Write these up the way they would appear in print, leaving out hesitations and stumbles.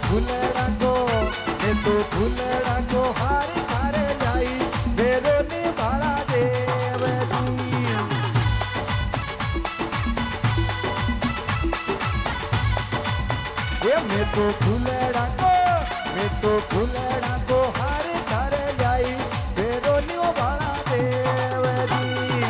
ફૂલડા કો મેં તો ફૂલડા કો હારી મારે જાય ભેરો ની બાળા દેવજી એ મેં તો ફૂલડા કો હારી તારે જાય ભેરો ની બાળા દેવજી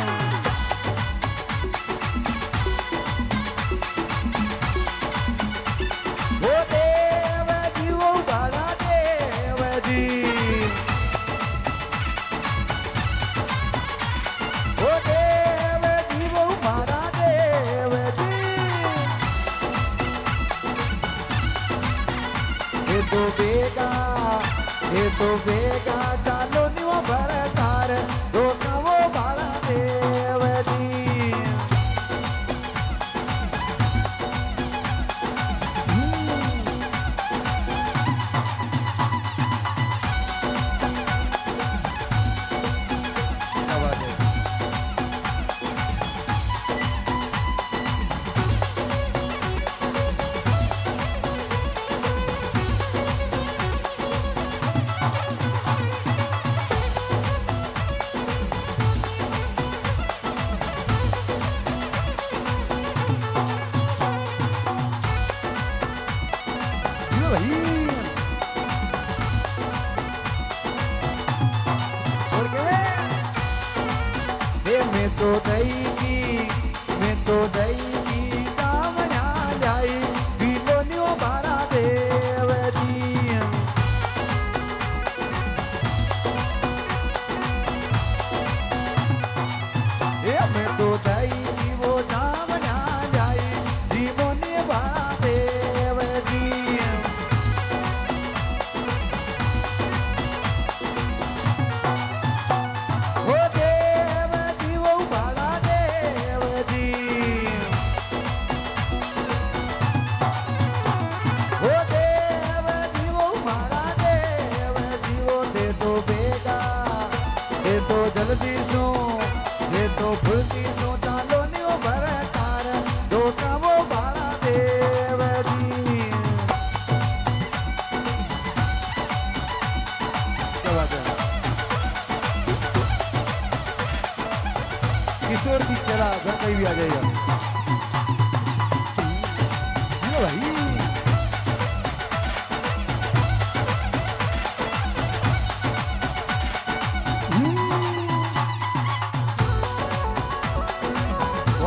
તો ભેગા ચાલો નીવો ભરતાર રોકાવો બાળા દેવજી मैं तो दई काम ना जाई बिलो न्यू बारा देवजी ए मैं तो दई वो नाम ना जाई जीवो ने बारा देवजी हो देवजी वो बाला जल्दी सो ये तो फुलती सो चालो न्यू भरतार रोकावो बाळा देवजी क्या बात है किशोर की चला घर कहीं भी आ जाएगा भाई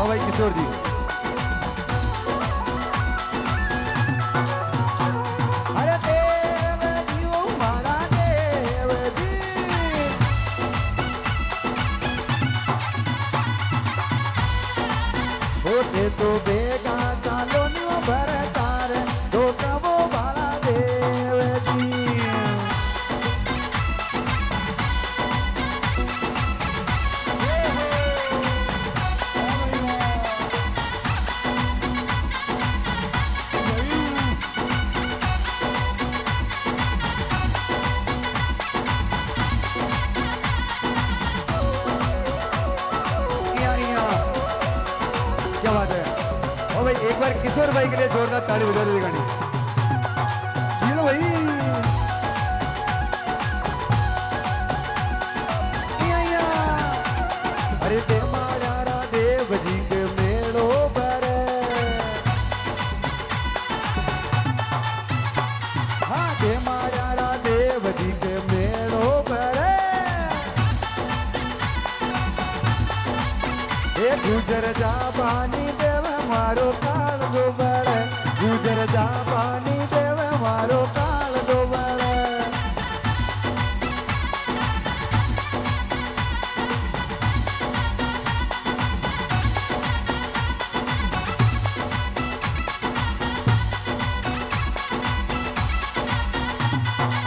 भाई किशोर जी अरे देवजी वो मारा देवजी होते तो बेगा चालो न्यू भरतार रोकावो बाळा देवजी एक बार किशोर भाई के लिए जोरदार ताली बजा दो गाड़ी चलो भाई अरे ते मारा देवजी के मेड़ो पर हाँ ते मारा देवजी के मेड़ो पर ए गुजर जा पानी देव मारो काल दो बड़े गुजर जा पानी देव मारो काल दो बड़े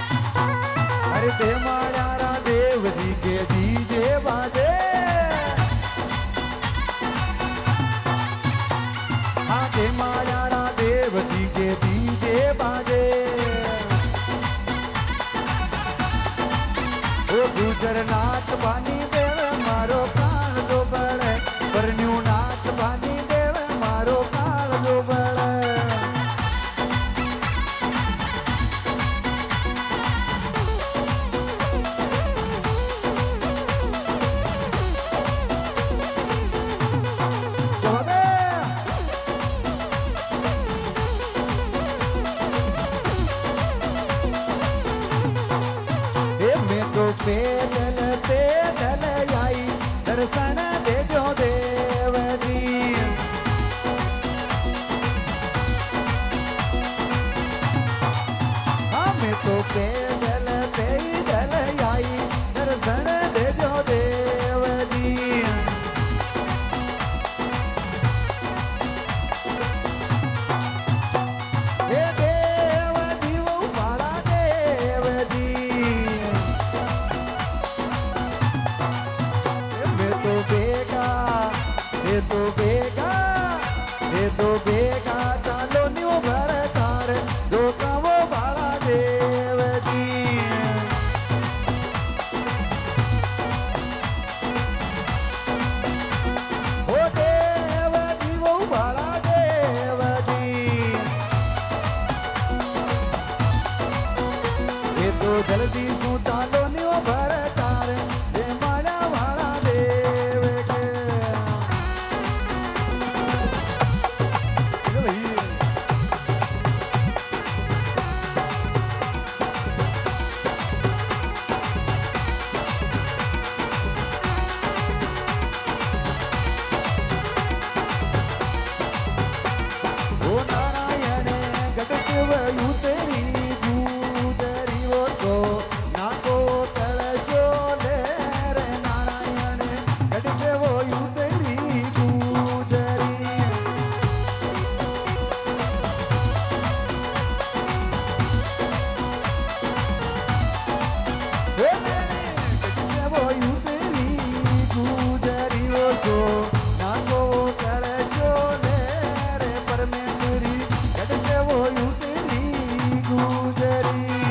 अरे ते मारा देवजी के दीजे बाजे आके मारा देवजी के दीजे बाजे ओ गुजर नाच बानी देव मारो काल दो बड़े परन्यू नाच बानी देव मारो काल दो बड़े પેદલ પેદલ આઈ દર્શન દેજો દેવજી અમે તો પેદલ પેદલ આઈ દર્શન દેજો દેવજી હે દેવજી વો બાળા દેવજી એ તો ભેગા ચાલો ન્યુ ઘર તાર જો કવો બાળા દેવજી ઓ દેવજી વો બાળા દેવજી એ તો જલ્દી શું ચાલો ન્યુ ઘર તાર જે માળા વાળા દેવ કે ઓ નારાયણે ગગસવયું તેરી ગુદરી ઓ તો નાકો તળજો લે રે નારાયણે ગગસવયું તેરી ગુદરી હે ગગસવયું તેરી ગુદરી ઓ તો નાકો તળજો લે રે પરમેશ્વરી ગગસવયું તેરી ગુદરી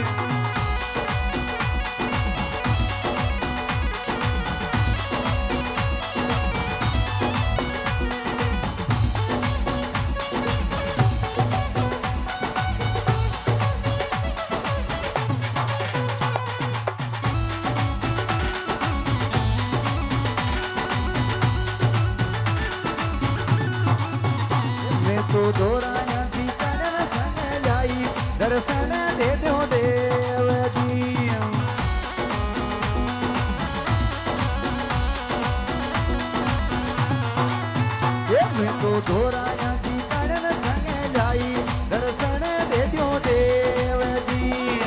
મેં તો દોરાયાથી તન સંગ લાઈ દર્શન દેજો દેવજી એ મેં તો દોરાયાથી તન સંગ લાઈ દર્શન દેજો દેવજી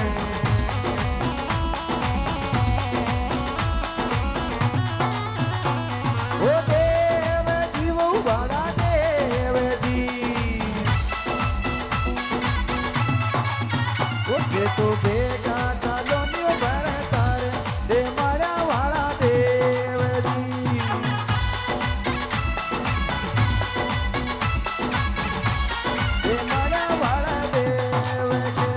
ઓ દેવજી વો બાળા દેવજી ઓકે તો ભેગા ચાલો ન્યુ ઘર તાર દે માળા વાળા દેવજી દે માળા વાળા દેવ કે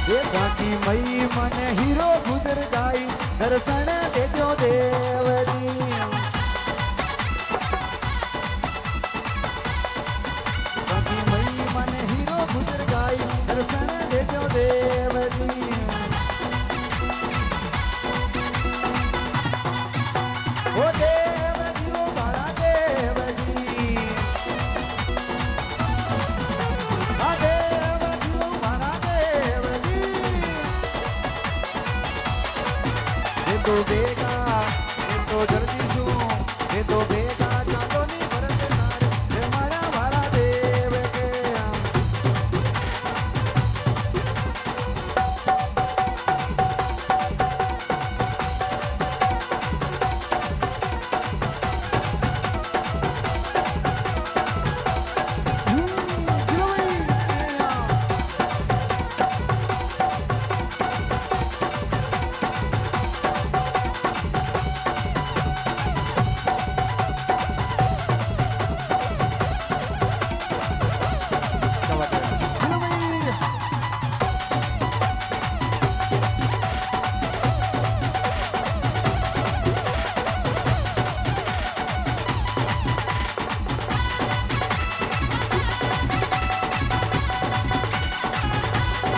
એ કાકી મઈ મને હીરો ગુજર ગાઈ દર્શન દેજો દેવજી કાકી મઈ મને હીરો ગુજર ગાઈ દર્શન દેજો દેવજી ઓ દેવજી વો બાળા દેવજી આ દેવજી વો બાળા દેવજી એ તો ભેગા એ તો જલ્દી શું એ તો